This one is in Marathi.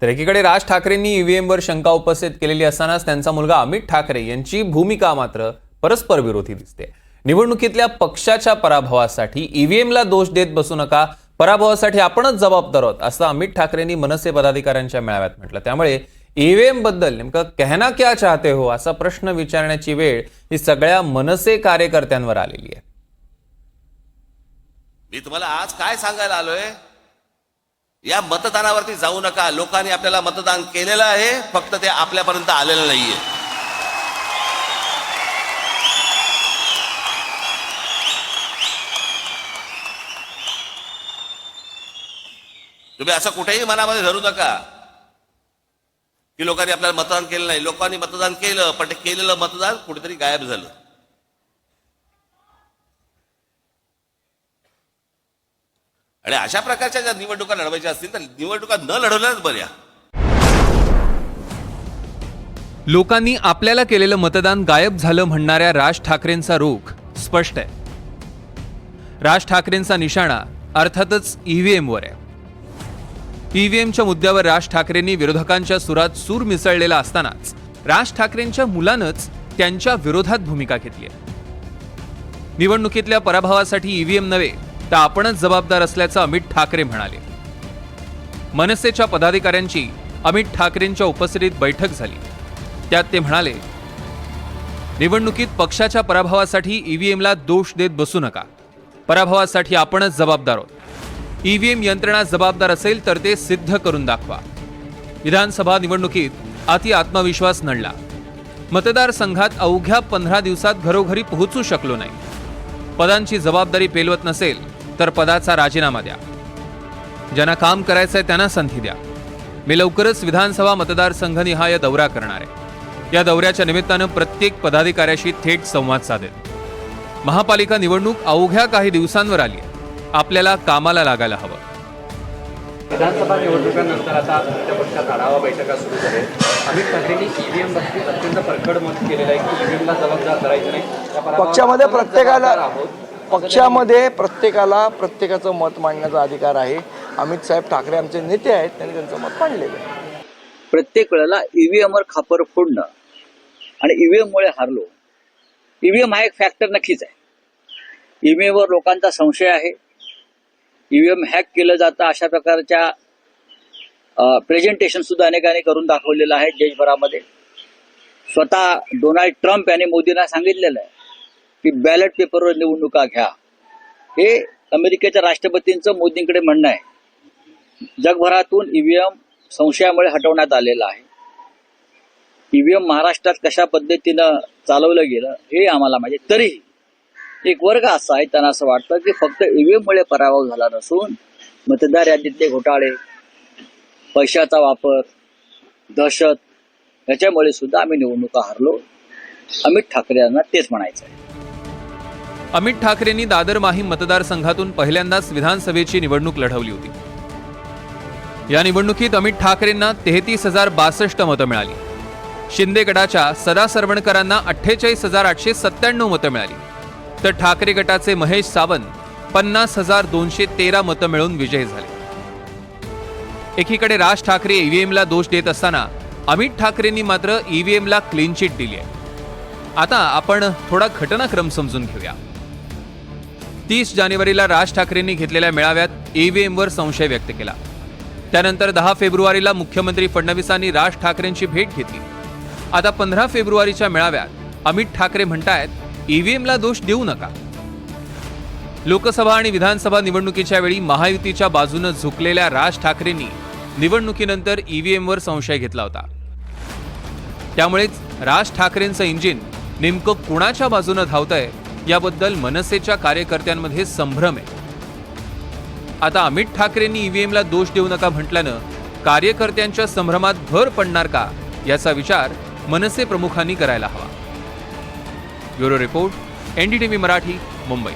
तर एकीकडे राज ठाकरेंनी ईव्हीएमवर शंका उपस्थित केलेली असतानाच त्यांचा मुलगा अमित ठाकरे यांची भूमिका मात्र परस्पर विरोधी दिसते। निवडणुकीतल्या पक्षाच्या पराभवासाठी ईव्हीएमला दोष देत बसू नका, पराभवासाठी आपणच जबाबदार आहोत असं अमित ठाकरेंनी मनसे पदाधिकाऱ्यांच्या मेळाव्यात म्हटलं। त्यामुळे ईव्हीएम बद्दल नेमकं कहना क्या चाहते हो असा प्रश्न विचारण्याची वेळ ही सगळ्या मनसे कार्यकर्त्यांवर आलेली आहे। मी तुम्हाला आज काय सांगायला आलोय, या मतदानावरती जाऊ नका। लोकांनी आपल्याला मतदान केलेलं आहे, फक्त ते आपल्यापर्यंत आलेलं नाहीये। तुम्ही असं कुठेही मनामध्ये धरू नका की लोकांनी आपल्याला मतदान केलं नाही। लोकांनी मतदान केलं, पण ते केलेलं मतदान कुठेतरी गायब झालं। आणि अशा प्रकारच्या ज्या निवडणुका लढवायच्या असतील तर निवडणुका न लढवल्याच बऱ्या। लोकांनी आपल्याला केलेलं मतदान गायब झालं म्हणणाऱ्या राज ठाकरेंचा रोख स्पष्ट आहे। राज ठाकरेंचा निशाणा अर्थातच ईव्हीएमवर आहे। ईव्हीएमच्या मुद्द्यावर राज ठाकरेंनी विरोधकांच्या सुरात सूर मिसळलेला असतानाच राज ठाकरेंच्या मुलानंच त्यांच्या विरोधात भूमिका घेतली आहे। निवडणुकीतल्या पराभवासाठी ईव्हीएम नव्हे तर आपणच जबाबदार असल्याचं अमित ठाकरे म्हणाले। मनसेच्या पदाधिकाऱ्यांची अमित ठाकरेंच्या उपस्थितीत बैठक झाली। त्यात ते म्हणाले, निवडणुकीत पक्षाच्या पराभवासाठी ईव्हीएमला दोष देत बसू नका, पराभवासाठी आपणच जबाबदार आहोत। ईव्हीएम यंत्रणा जबाबदार असेल तर ते सिद्ध करून दाखवा। विधानसभा निवडणुकीत अति आत्मविश्वास नडला, मतदारसंघात अवघ्या 15 दिवसात घरोघरी पोहोचू शकलो नाही। पदांची जबाबदारी पेलवत नसेल तर पदाचा राजीनामा द्या। ज्यांना काम करायचंय त्यांना संधी द्या। मी लवकरच विधानसभा मतदारसंघनिहाय दौरा करणार आहे। या दौऱ्याच्या निमित्तानं प्रत्येक पदाधिकाऱ्याशी थेट संवाद साधेल। महापालिका निवडणूक अवघ्या काही दिवसांवर आली आहे, आपल्याला कामाला लागायला हवं। विधानसभा निवडणुकांनंतर आता तुमच्या पक्षात आढावा बैठका सुरू झाल्या। अमित ठाकरेंनी ईव्हीएम बाबतीत अत्यंत परखड मत केलेलं आहे की ईव्हीएमला जबाबदार करायचं नाही। पक्षामध्ये प्रत्येकाचं मत मांडण्याचा अधिकार आहे। अमित साहेब ठाकरे आमचे नेते आहेत, त्यांनी त्यांचं मत मांडलेलं आहे। प्रत्येक वेळेला ईव्हीएमवर खापर फोडणं आणि ईव्हीएममुळे हारलो, ईव्हीएम हा एक फॅक्टर नक्कीच आहे। ईव्हीएमवर लोकांचा संशय आहे। ईव्हीएम हॅक केलं जातं अशा प्रकारच्या प्रेझेंटेशन सुद्धा अनेकांनी करून दाखवलेलं आहे देशभरामध्ये। स्वतः डोनाल्ड ट्रम्प यांनी मोदींना सांगितलेलं आहे की बॅलेट पेपरवर निवडणुका घ्या। हे अमेरिकेच्या राष्ट्रपतींचं मोदींकडे म्हणणं आहे। जगभरातून ईव्हीएम संशयामुळे हटवण्यात आलेलं आहे। ईव्हीएम महाराष्ट्रात कशा पद्धतीनं चालवलं गेलं हे आम्हाला माहिती। तरीही एक वर्ग असा आहे, त्यांना असं वाटतं की फक्त ईव्हीएममुळे पराभव झाला नसून मतदार यादीतले घोटाळे, पैशाचा वापर, दहशत याच्यामुळे सुद्धा आम्ही निवडणुका हारलो। अमित ठाकरे यांना तेच म्हणायचं आहे। अमित ठाकरेंनी दादर माहीम मतदारसंघातून पहिल्यांदाच विधानसभेची निवडणूक लढवली होती। या निवडणुकीत अमित ठाकरेंना 33,062 मतं मिळाली। शिंदे गटाच्या सदा सरवणकरांना 48,897 मतं मिळाली, तर ठाकरे गटाचे महेश सावंत 50,213 मतं मिळवून विजयी झाले। एकीकडे राज ठाकरे ईव्हीएमला दोष देत असताना अमित ठाकरेंनी मात्र ईव्हीएमला क्लीन चिट दिली आहे। आता आपण थोडा घटनाक्रम समजून घेऊया। 30 जानेवारीला राज ठाकरेंनी घेतलेल्या मेळाव्यात ईव्हीएमवर संशय व्यक्त केला। त्यानंतर 10 फेब्रुवारीला मुख्यमंत्री फडणवीसांनी राज ठाकरेंची भेट घेतली। आता 15 फेब्रुवारीच्या मेळाव्यात अमित ठाकरे म्हणतायत ईव्हीएमला दोष देऊ नका। लोकसभा आणि विधानसभा निवडणुकीच्या वेळी महायुतीच्या बाजूने झुकलेल्या राज ठाकरेंनी निवडणुकीनंतर ईव्हीएमवर संशय घेतला होता। त्यामुळेच राज ठाकरेंचं इंजिन नेमकं कुणाच्या बाजूने धावतंय याबद्दल मनसेच्या कार्यकर्त्यांमध्ये संभ्रम आहे। आता अमित ठाकरेंनी ईव्हीएमला दोष देऊ नका म्हटल्यानं कार्यकर्त्यांच्या संभ्रमात भर पडणार का याचा विचार मनसे प्रमुखांनी करायला हवा। Bureau report, NDTV Marathi, Mumbai.